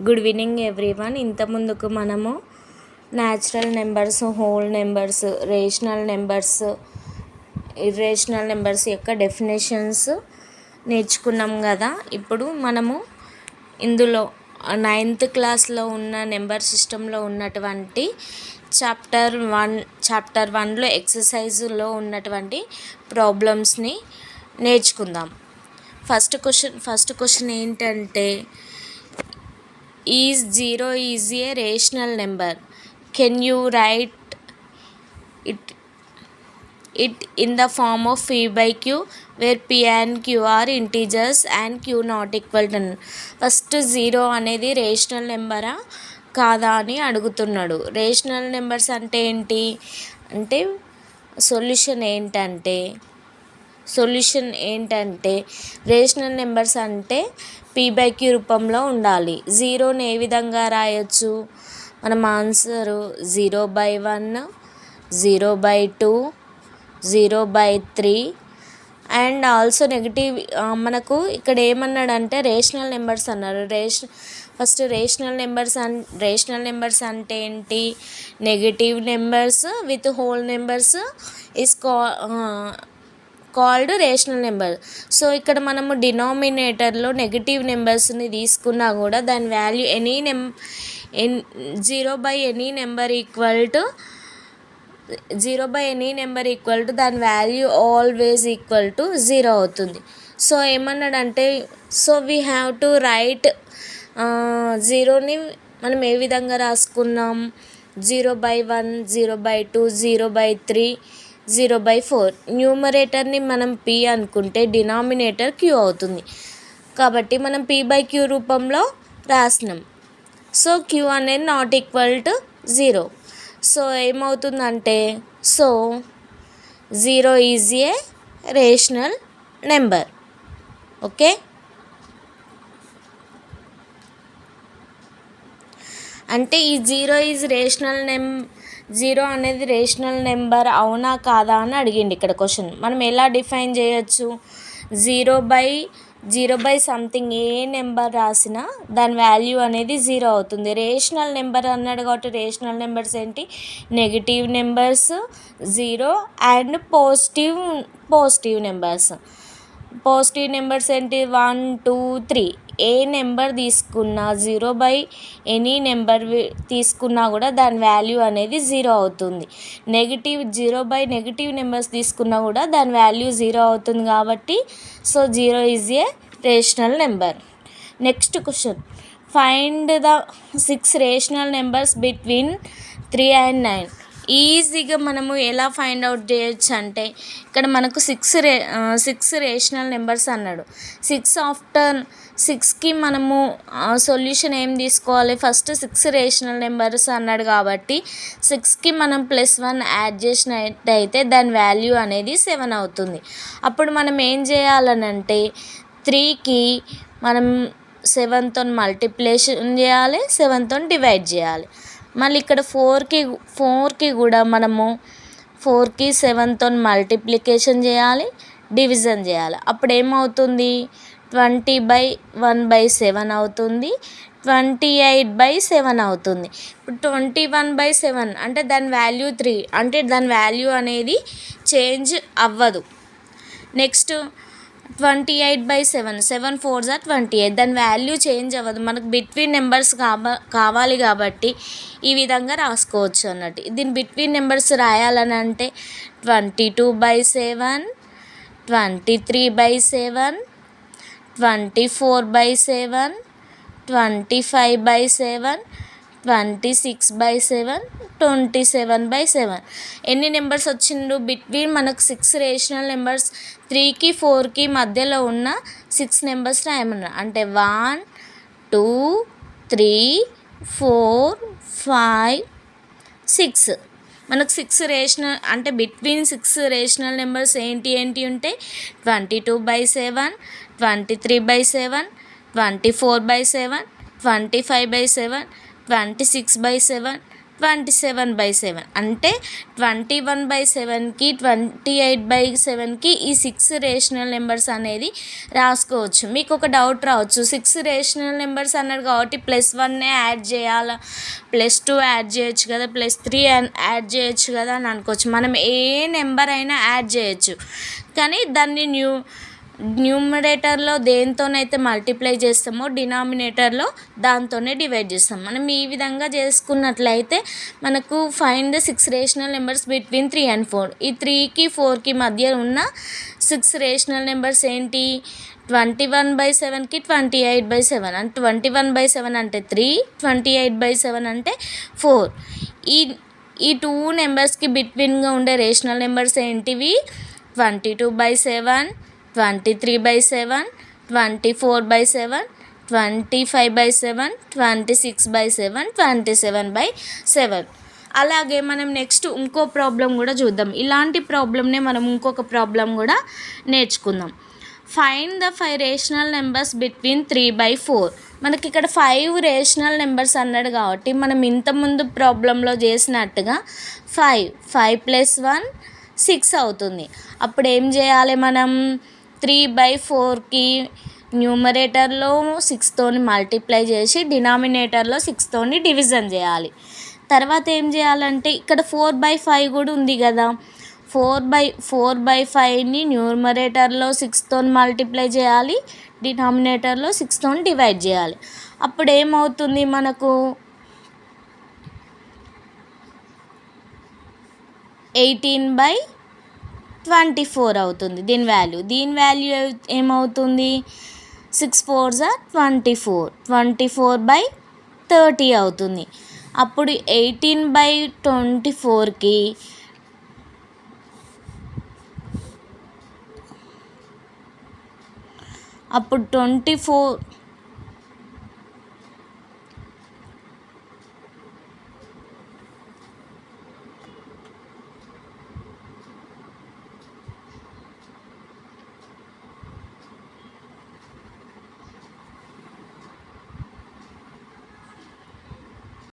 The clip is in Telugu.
Good evening everyone. ఇంతకుముందుకు మనము natural numbers, whole numbers, rational numbers, irrational numbers యొక్క డెఫినేషన్స్ నేర్చుకున్నాం కదా. ఇప్పుడు మనము ఇందులో 9th క్లాస్లో ఉన్న నెంబర్ సిస్టంలో ఉన్నటువంటి చాప్టర్ 1లో ఎక్సర్సైజ్లో ఉన్నటువంటి ప్రాబ్లమ్స్ని నేర్చుకుందాం. ఫస్ట్ క్వశ్చన్ ఏంటంటే, is 0 is a rational number? Can you write it in the form of p/q where p and q are integers and q not equal to 1. First 0 అనేది రేషనల్ నెంబరా కాదా అని అడుగుతున్నాడు. రేషనల్ నెంబర్స్ అంటే ఏంటి అంటే సొల్యూషన్ ఏంటంటే రేషనల్ నెంబర్స్ అంటే p/q రూపంలో ఉండాలి. 0ని ఏ విధంగా రాయొచ్చు? మనం ఆన్సరు 0/1, 0/2, 0/3 అండ్ ఆల్సో నెగిటివ్. మనకు ఇక్కడ ఏమన్నాడంటే రేషనల్ నెంబర్స్ అన్నారు. ఫస్ట్ రేషనల్ నెంబర్స్ అంటే ఏంటి? Negative numbers with whole numbers is called rational number. So ఇక్కడ మనము డినామినేటర్లో నెగిటివ్ నెంబర్స్ని తీసుకున్నా కూడా దాని value 0/any number equal to దాని వాల్యూ ఆల్వేస్ ఈక్వల్ టు 0 అవుతుంది. సో ఏమన్నాడంటే, so we have to write 0ని మనం ఏ విధంగా రాసుకున్నాం? 0/1, 0/2, 0/3, 0/4. న్యూమరేటర్ని మనం p అనుకుంటే డినామినేటర్ q అవుతుంది. కాబట్టి మనం p/q రూపంలో రాసినాం. సో q అనేది నాట్ ఈక్వల్ టు 0. సో ఏమవుతుందంటే, so 0 is a rational number. Okay, అంటే ఈ 0 అనేది రేషనల్ నెంబర్ అవునా కాదా అని అడిగిండి ఇక్కడ క్వశ్చన్. మనం ఎలా డిఫైన్ చేయొచ్చు? 0/0 సంథింగ్ ఏ నెంబర్ రాసినా దాని వాల్యూ అనేది 0 అవుతుంది. రేషనల్ నెంబర్ అన్నాడు కాబట్టి రేషనల్ నెంబర్స్ ఏంటి? Negative numbers, 0 and positive numbers. Positive numbers ఏంటి? 1, 2, 3. ఏ నెంబర్ తీసుకున్నా 0/any నెంబర్ తీసుకున్నా కూడా దాని వాల్యూ అనేది 0 అవుతుంది. 0/నెగిటివ్ నెంబర్స్ తీసుకున్నా కూడా దాని వాల్యూ 0 అవుతుంది. కాబట్టి so 0 is a rational number. Next question, find the 6 rational numbers between 3 and 9. ఈజీగా మనము ఎలా ఫైండ్ అవుట్ చేయొచ్చు అంటే, ఇక్కడ మనకు 6 రేషనల్ నెంబర్స్ అన్నాడు. 6కి మనము సొల్యూషన్ ఏం తీసుకోవాలి? ఫస్ట్ 6 రేషనల్ నెంబర్స్ అన్నాడు కాబట్టి 6కి మనం +1 యాడ్ చేసినట్టయితే దాని వాల్యూ అనేది 7 అవుతుంది. అప్పుడు మనం ఏం చేయాలనంటే 3కి మనం 7తో మల్టిప్లికేషన్ చేయాలి, 7తో డివైడ్ చేయాలి. మళ్ళీ ఇక్కడ 4కి కూడా మనము 4కి 7తో మల్టిప్లికేషన్ చేయాలి, డివిజన్ చేయాలి. అప్పుడు ఏమవుతుంది? 20/1/7 అవుతుంది, 28/7 అవుతుంది. ఇప్పుడు 21/7 అంటే దాని వాల్యూ 3, అంటే దాని వాల్యూ అనేది చేంజ్ అవ్వదు. Next 28/7, 7 4s are 28. దాని వాల్యూ చేంజ్ అవ్వదు. మనకు బిట్వీన్ నెంబర్స్ కావాలి కాబట్టి ఈ విధంగా రాసుకోవచ్చు అన్నట్టు. దీని బిట్వీన్ నెంబర్స్ రాయాలని అంటే 22/7, 23/7, 24/7, 25/7, 26/7, 27/7. ఎన్ని నెంబర్స్ వచ్చిండు బిట్వీన్? మనకు 6 రేషనల్ నెంబర్స్ 3కి 4కి మధ్యలో ఉన్న 6 నెంబర్స్ రాయమన్నారు. అంటే 1, 2, 3, 4, 5, 6. మనకు 6 రేషనల్ అంటే బిట్వీన్ 6 రేషనల్ నెంబర్స్ ఏంటి ఉంటాయి? 22/7, 23/7, 24/7, 25/7, 26/7, 27/7 అంటే 21/7కి 28/7కి ఈ 6 రేషనల్ నెంబర్స్ అనేది రాసుకోవచ్చు. మీకు ఒక డౌట్ రావచ్చు, 6 రేషనల్ నెంబర్స్ అన్నాడు కాబట్టి +1 యాడ్ చేయాలా, +2 యాడ్ చేయొచ్చు కదా, +3 యాడ్ చేయొచ్చు కదా అని అనుకోవచ్చు. మనం ఏ నెంబర్ అయినా యాడ్ చేయొచ్చు, కానీ దాన్ని న్యూమరేటర్లో దేనితోనైతే మల్టిప్లై చేస్తామో డినామినేటర్లో దాంతోనే డివైడ్ చేస్తాం. మనం ఈ విధంగా చేసుకున్నట్లయితే మనకు find the 6 rational numbers between 3 and 4. ఈ 3కి 4కి మధ్య ఉన్న 6 రేషనల్ నెంబర్స్ ఏంటి? 21/7కి 28/7 అంటే 21/7 అంటే 3, 28/7 అంటే 4. ఈ 2 నెంబర్స్కి బిట్వీన్గా ఉండే రేషనల్ నెంబర్స్ ఏంటివి? 22/7, 23/7, 24/7, 25/7, 26/7, 27/7. అలాగే మనం నెక్స్ట్ ఇంకో ప్రాబ్లం కూడా చూద్దాం. ఇలాంటి ప్రాబ్లమ్నే మనం ఇంకొక ప్రాబ్లం కూడా నేర్చుకుందాం. Find the 5 rational numbers between 3/4. మనకి ఇక్కడ 5 రేషనల్ నెంబర్స్ అన్నాడు కాబట్టి మనం ఇంతకుముందు ప్రాబ్లంలో చేసినట్టుగా 5 + 1 6 అవుతుంది. అప్పుడు ఏం చేయాలి మనం? 3/4కి న్యూమరేటర్లో 6తో మల్టిప్లై చేసి డినామినేటర్లో 6తో డివిజన్ చేయాలి. తర్వాత ఏం చేయాలంటే ఇక్కడ 4/5 కూడా ఉంది కదా, 4/5ని న్యూమరేటర్లో 6తో మల్టిప్లై చేయాలి, డినామినేటర్లో 6తో డివైడ్ చేయాలి. అప్పుడు ఏమవుతుంది మనకు? 18/24 అవుతుంది దీని వాల్యూ ఏమవుతుంది? 6 4s are 24, 24/30 అవుతుంది. అప్పుడు 18/24కి అప్పుడు 24